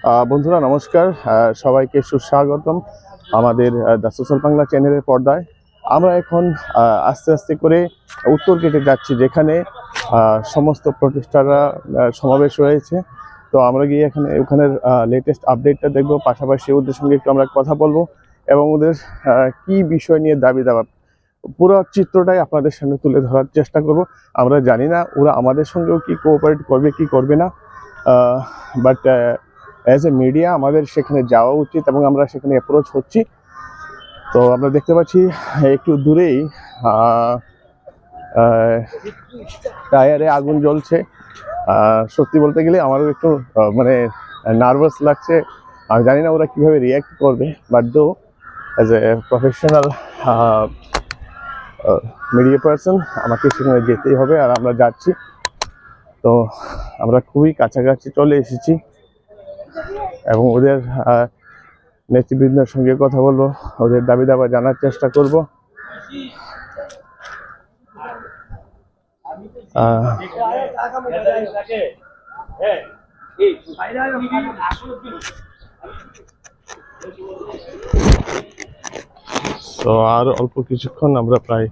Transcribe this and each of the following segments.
বন্ধুরা নমস্কার, সবাইকে সুস্বাগতম আমাদের দ্য সোশ্যাল বাংলা চ্যানেলের পর্দায়। আমরা এখন আস্তে আস্তে করে উত্তর গেটে যাচ্ছি, যেখানে সমস্ত প্রতিষ্ঠানরা সমাবেশ রয়েছে। তো আমরা গিয়ে ওখানের লেটেস্ট আপডেটটা দেখবো, পাশাপাশি ওদের সঙ্গে একটু আমরা কথা বলবো এবং ওদের কি বিষয় নিয়ে দাবি দাওয়া, পুরো চিত্রটাই আপনাদের সামনে তুলে ধরার চেষ্টা করব। আমরা জানি না ওরা আমাদের সঙ্গেও কি কোঅপারেট করবে কি করবে না, বাট অ্যাজ এ মিডিয়া আমাদের সেখানে যাওয়া উচিত এবং আমরা সেখানে অ্যাপ্রোচ হচ্ছি। তো আমরা দেখতে পাচ্ছি একটু দূরেই টায়ারে আগুন জ্বলছে। সত্যি বলতে গেলে আমারও একটু মানে নার্ভাস লাগছে। আমি জানি না ওরা কীভাবে রিয়্যাক্ট করবে, বাট দো as a professional media person আমাকে সেখানে যেতেই হবে, আর আমরা যাচ্ছি। তো আমরা খুবই কাছাকাছি চলে এসেছি এবং ওদের নেতৃবৃন্দের সঙ্গে কথা বলবো, ওদের দাবি দাবা জানার চেষ্টা করব। তো আর অল্প কিছুক্ষণ আমরা প্রায়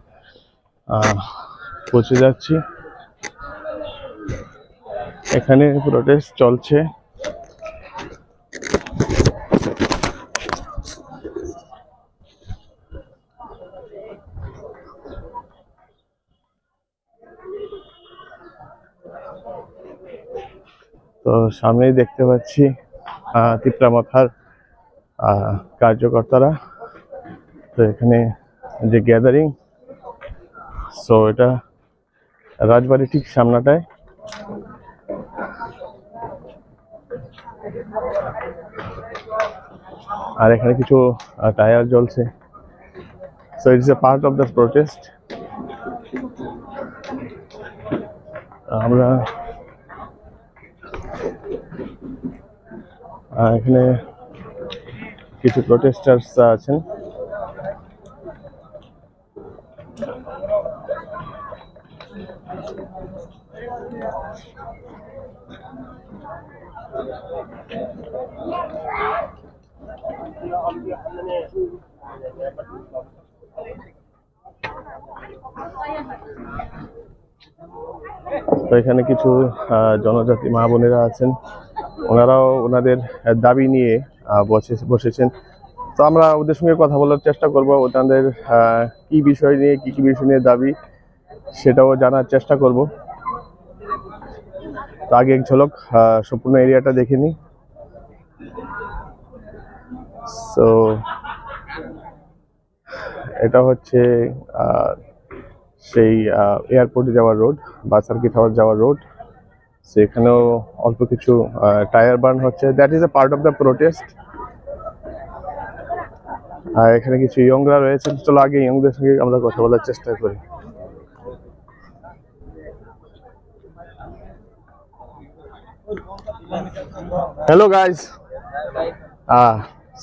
পৌঁছে যাচ্ছি। এখানে প্রোটেস্ট চলছে। তো সামনেই দেখতে পাচ্ছি তিপ্রামাথার কার্যকর্তারা। তো এখানে যে গ্যাদারিং, সো এটা রাজবাড়ি ঠিক সামনাটায়। আর এখানে কিছু টায়ার জ্বলছে। So it's a part of the protest. আমরা এখানে কিছু প্রোটেস্টার্স আছেন। তো এখানে কিছু জনজাতি মা বোনেরা আছেন, ওনারাও ওনাদের দাবি নিয়ে বসেছেন। তো আমরা ওদের সঙ্গে কথা বলার চেষ্টা করব, ওনাদের কি বিষয় নিয়ে কি বিষয় নিয়ে দাবি সেটাও জানার চেষ্টা করব। তো আগে এক ঝলক সম্পূর্ণ এরিয়াটা দেখে নিই। সো এটা হচ্ছে সেই এয়ারপোর্টে যাওয়ার রোড বা সার্কিট হাউস যাওয়ার রোড। সেখানেও অল্প কিছু টায়ার বার্ন হচ্ছে, that is a part of the protest. আর এখানে কিছু ইয়ংরা রয়েছেন, চলো আগে ইয়ংদের সঙ্গে আমরা কথা বলার চেষ্টা করি। Hello guys.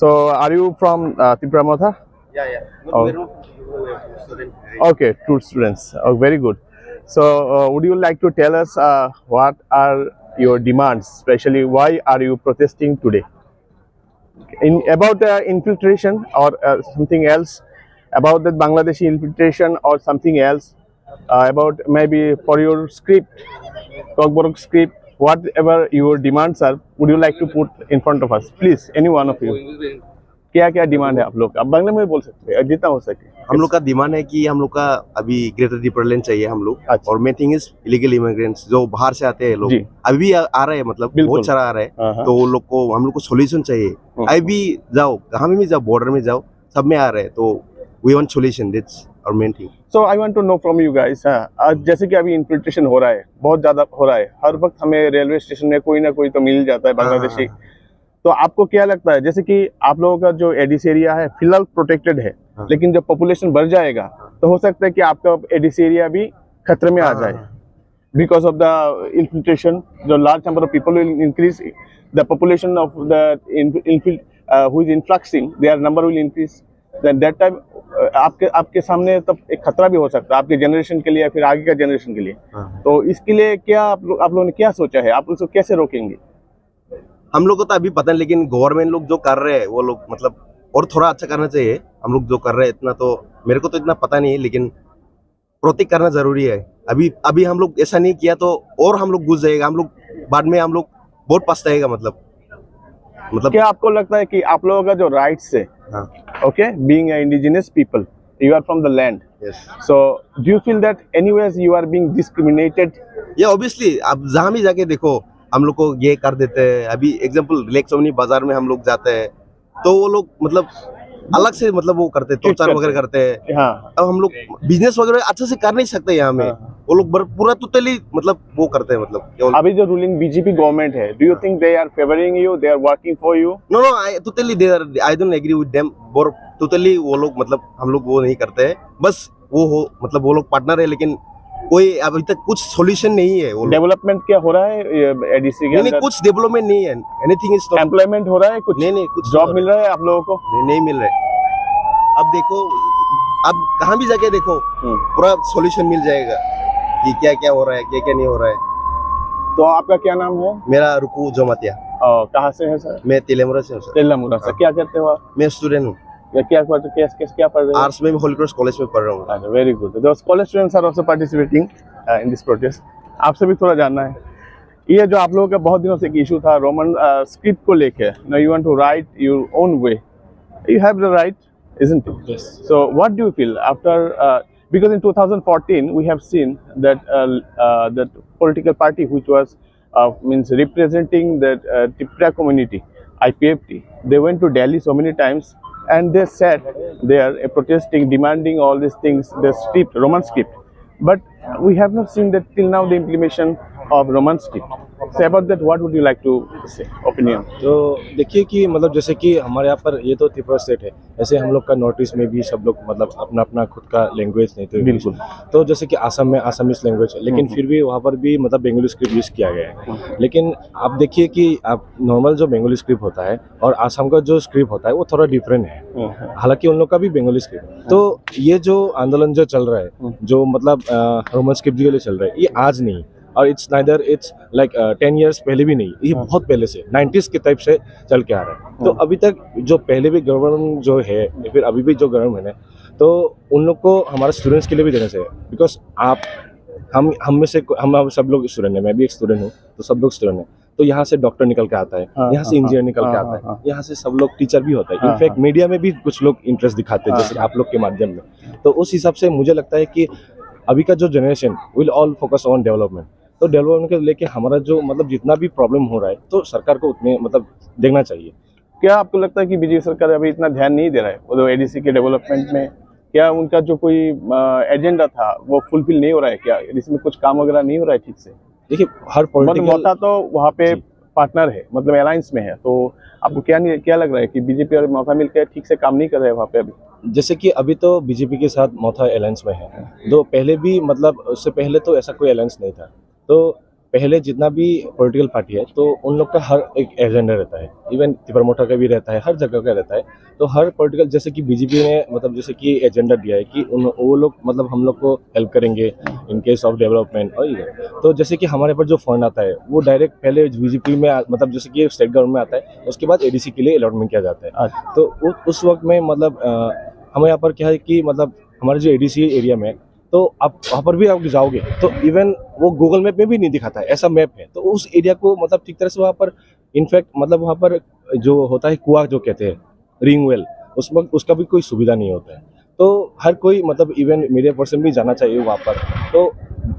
So are you from Tipramatha? Yeah. Oh. Okay, two students. Oh, very good. So would you like to tell us what are your demands, especially why are you protesting today? About infiltration or something else, about the Bangladeshi infiltration or something else, about maybe for your script, Kokborok script, whatever your demands are, would you like to put in front of us, please, any one of you? क्या क्या demand है आप लोग? आप बांग्ला में बोल सकते हैं जितना हो सके। हम लोग का डिमांड है कि हम लोग का अभी ग्रेटर डिपरलैंड चाहिए हम लोग। अच्छा। और main thing is illegal immigrants जो बाहर से आते हैं लोग, जी। अभी भी आ रहे हैं, मतलब बहुत सारा आ रहे हैं। तो लोग को हम लोग को सोल्यूशन चाहिए। अभी भी जाओ, कहाँ में भी जाओ, बॉर्डर में जाओ, सब में आ रहे हैं। तो we want solution, that's our main thing. So I want to know from you guys, आज जैसे कि अभी इन्फिल्ट्रेशन हो रहा है, बहुत ज्यादा हो रहा है, हर वक्त हमें रेलवे स्टेशन में कोई ना कोई तो मिल जाता है बांग्लादेशी। तो आपको क्या लगता है, जैसे कि आप लोगों का जो एडिस एरिया है फिलहाल प्रोटेक्टेड है, लेकिन जब पॉपुलेशन बढ़ जाएगा तो हो सकता है कि आपका एडिस एरिया भी खतरे में आ जाए बिकॉज ऑफ द इन्फिल्ट्रेशन। जो large number of people will increase, the population of the who is influxing, their number will increase, then that time आपके सामने तब एक खतरा भी हो सकता है आपके जनरेशन के लिए या फिर आगे का जनरेशन के लिए। तो इसके लिए क्या आप लोगों ने क्या सोचा है, आप उसको कैसे रोकेंगे? हम लोग को तो अभी पता नहीं, लेकिन गवर्नमेंट लोग जो कर रहे हैं वो लोग मतलब और थोड़ा अच्छा करना चाहिए। हम लोग जो कर रहे हैं इतना तो मेरे को तो इतना पता नहीं है, लेकिन प्रोटेक्ट करना जरूरी है। अभी अभी हम लोग ऐसा नहीं किया तो और हम लोग घुस जाएगा, हम लोग बाद में हम लोग बहुत पछताएगा। मतलब क्या आपको लगता है कि आप लोगों का जो राइट्स है, हाँ, okay, being an indigenous people, you are from the land, yes, so do you feel that anyways you are being discriminated? ये ऑब्वियसली आप जहाँ भी जाके देखो हम लोग को ये कर देते हैं। अभी एग्जांपल रिलैक्स सोमनी बाजार में हम लोग जाते हैं तो वो लोग मतलब अलग से मतलब वो करते हैं, टॉर्चर वगैरह करते हैं। हाँ, अब हम लोग बिजनेस वगैरह अच्छे से कर नहीं सकते यहाँ में। हाँ। वो लोग पूरा टोटली मतलब वो करते हैं, मतलब केवल अभी जो रूलिंग बीजेपी गवर्नमेंट है, do you think they are favoring you, they are working for you? No no, I totally there, I don't agree with them. और टोटली वो लोग मतलब हम लोग वो नहीं करते हैं, बस वो हो मतलब वो लोग पार्टनर है, लेकिन कोई अभी तक कुछ सॉल्यूशन नहीं है। वो लोग डेवलपमेंट क्या हो रहा है एडीसी के नहीं अंदर? कुछ डेवलपमेंट नहीं है, एनीथिंग इज नॉट। एम्प्लॉयमेंट हो रहा है कुछ? नहीं कुछ जॉब मिल रहा है आप लोगों को? नहीं मिल रहा है। अब देखो, अब कहाँ भी जाके देखो पूरा सॉल्यूशन मिल जाएगा कि क्या क्या हो रहा है, क्या क्या नहीं हो रहा है। तो आपका क्या नाम है? मेरा रुकू जोमातिया। कहाँ से है सर? मैं तेलेमुरा से हूँ सर। तेलमुरा से। क्या करते हो आप? मैं स्टूडेंट हूँ, क्या पढ़ रहे हो? आर्ट्स में होली क्रॉस कॉलेज में पढ़ रहा हूँ। Very good. The college students are also participating in this protest. आपसे भी थोड़ा जानना है, ये जो आप लोगों का बहुत दिनों से एक इशू था रोमन स्क्रिप्ट को लेके, now you want to write your own way, you have the right, isn't it? Yes. So what do you feel after, because in 2014 we have seen that that political party which was means representing the Tipra community, IPFT, they went to Delhi so many times and they sat there protesting, demanding all these things, the script, Roman script. But we have not seen that till now the implementation of Roman script. Say about that, what would you like to say, opinion? तो देखिए कि मतलब जैसे कि हमारे यहाँ पर ये तो त्रिपुरा स्टेट है, ऐसे हम लोग का नॉर्थ ईस्ट में भी सब लोग मतलब अपना अपना खुद का लैंग्वेज नहीं तो बिल्कुल। तो जैसे कि आसाम में आसामीज लैंग्वेज है, लेकिन फिर भी वहाँ पर भी मतलब बंगाली स्क्रिप्ट यूज़ किया गया है। लेकिन आप देखिए कि आप नॉर्मल जो बंगाली स्क्रिप्ट होता है और आसाम का जो स्क्रिप्ट होता है वो थोड़ा डिफरेंट है, हालांकि उन लोग का भी बंगाली स्क्रिप्ट। तो ये जो आंदोलन जो चल रहा है, जो मतलब रोमन स्क्रिप्ट के लिए चल रहा है, ये आज नहीं, और it's neither it's like 10 years पहले भी नहीं, ये बहुत पहले से 90s के टाइप से चल के आ रहा है। तो अभी तक जो पहले भी गवर्नमेंट जो है या फिर अभी भी जो गवर्नमेंट है, तो उन लोग को हमारे स्टूडेंट्स के लिए भी देना चाहिए। बिकॉज आप हम में से हम सब लोग स्टूडेंट हैं, मैं भी एक स्टूडेंट हूँ, तो सब लोग स्टूडेंट हैं। तो यहाँ से डॉक्टर निकल के आता है, यहाँ से इंजीनियर निकल के आता है, यहाँ से सब लोग टीचर भी होता है। इनफैक्ट मीडिया में भी कुछ लोग इंटरेस्ट दिखाते हैं, जैसे आप लोग के माध्यम में। तो उस हिसाब से मुझे लगता है कि अभी का जो generation will all focus on development. तो डेवलपमेंट को लेके हमारा जो मतलब जितना भी प्रॉब्लम हो रहा है, तो सरकार को उतने मतलब देखना चाहिए। क्या आपको लगता है कि बीजेपी सरकार अभी इतना ध्यान नहीं दे रहा है वो एडीसी के डेवलपमेंट में? क्या उनका जो कोई एजेंडा था वो फुलफिल नहीं हो रहा है? क्या एडीसी में कुछ काम वगैरह नहीं हो रहा है ठीक से? देखिए हर पॉलिटिकल मोता तो वहाँ पे पार्टनर है, मतलब अलायंस में है, तो आपको क्या लग रहा है कि बीजेपी और मोता मिलकर ठीक से काम नहीं कर रहे हैं वहाँ पे अभी? जैसे कि अभी तो बीजेपी के साथ मोथा अलायंस में है, तो पहले भी मतलब उससे पहले तो ऐसा कोई अलायंस नहीं था। तो पहले जितना भी पॉलिटिकल पार्टी है, तो उन लोग का हर एक एजेंडा रहता है, इवन त्रिपुरा का भी रहता है, हर जगह का रहता है। तो हर पॉलिटिकल, जैसे कि बीजेपी ने मतलब जैसे कि एजेंडा दिया है कि वो लोग मतलब हम लोग को हेल्प करेंगे इन केस ऑफ डेवलपमेंट। और ये तो जैसे कि हमारे पर जो फंड आता है वो डायरेक्ट पहले बीजेपी में मतलब जैसे कि स्टेट गवर्नमेंट में आता है, उसके बाद एडीसी के लिए अलॉटमेंट किया जाता है। तो उस वक्त में मतलब हमें यहाँ पर क्या है कि मतलब हमारे जो एडीसी एरिया में, तो आप वहाँ पर भी आप जाओगे तो इवन वो गूगल मैप में भी नहीं दिखाता है, ऐसा मैप है। तो उस एरिया को मतलब ठीक तरह से वहाँ पर इनफैक्ट मतलब वहाँ पर जो होता है कुआं जो कहते हैं, रिंग वेल, उस वक्त उसका भी कोई सुविधा नहीं होता है। तो हर कोई मतलब इवन मीडिया पर्सन भी जाना चाहिए वहाँ पर। तो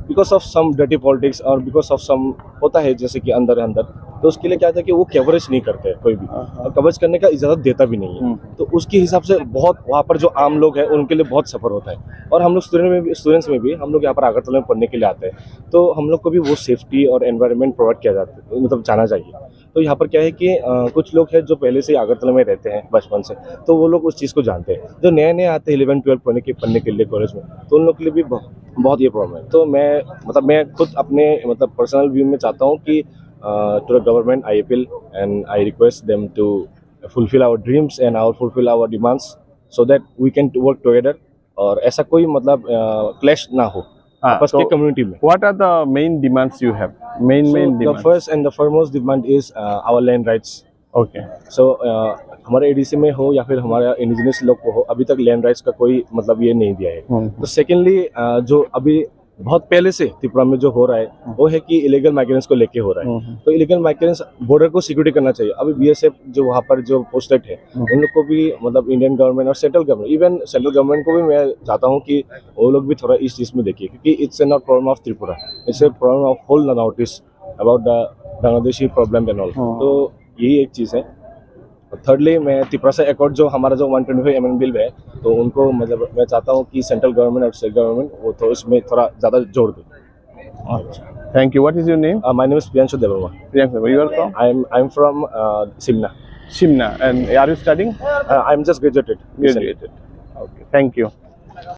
because of some dirty politics और बिकॉज ऑफ सम होता है जैसे कि अंदर अंदर, तो उसके लिए क्या था कि वो कवरेज नहीं करते कोई भी, और कवरेज करने का इजाज़त देता भी नहीं है। तो उसके हिसाब से बहुत वहाँ पर जो आम लोग हैं उनके लिए बहुत सफ़र होता है। और हम लोग स्टूडेंट्स में भी हम लोग यहाँ पर अगरतला में पढ़ने के लिए आते हैं, तो हम लोग को भी वो सेफ्टी और एनवायरनमेंट प्रोवाइड किया जाता है, मतलब जाना चाहिए। तो यहाँ पर क्या है कि कुछ लोग हैं जो पहले से अगरतला में रहते हैं बचपन से, तो वो लोग उस चीज़ को जानते हैं। जो नए नए आते हैं 11-12 पढ़ने के लिए कॉलेज में, तो उन लोग के लिए भी बहुत ये प्रॉब्लम है। तो मैं खुद अपने मतलब पर्सनल व्यू में चाहता हूँ कि to the government I appeal and I request them to fulfill our dreams and fulfill our demands so that we can work together, और ऐसा कोई मतलब क्लैश ना हो। आपस के कम्युनिटी में. What are the main demands you have? Main So the demands. first and the foremost demand is our land rights. Okay. So हमारे एडीसी में हो या फिर हमारे इंडिजिनस लोग को हो, अभी तक लैंड राइट्स का कोई मतलब ये नहीं दिया है. तो सेकेंडली जो अभी बहुत पहले से त्रिपुरा में जो हो रहा है वो है कि इलीगल माइग्रेंट्स को लेके हो रहा है. तो इलीगल माइग्रेंट्स बॉर्डर को सिक्योरिटी करना चाहिए. अभी बीएसएफ जो वहाँ पर जो पोस्टेड है उन लोग को भी मतलब इंडियन गवर्नमेंट और central government, even central government को भी मैं चाहता हूँ कि वो लोग भी थोड़ा इस चीज़ में देखिए, क्योंकि it's not problem of Tripura, it's a problem of whole north east about the Bangladeshi problem and all. तो यही एक चीज़ है. थर्डली मैं त्रिपुरा से एकॉर्ड जो हमारा जो 125 एमएन बिल है, तो उनको मतलब मैं चाहता हूँ कि सेंट्रल गवर्नमेंट और स्टेट गवर्नमेंट वो तो इसमें थोड़ा ज़्यादा जोड़ दे. Thank you. What is your name? My name is Priyanshu Devarma. Priyanka, where you are from? I'm from Simna. Shimna. And are you studying? I'm just graduated. Graduated. Okay. Thank you.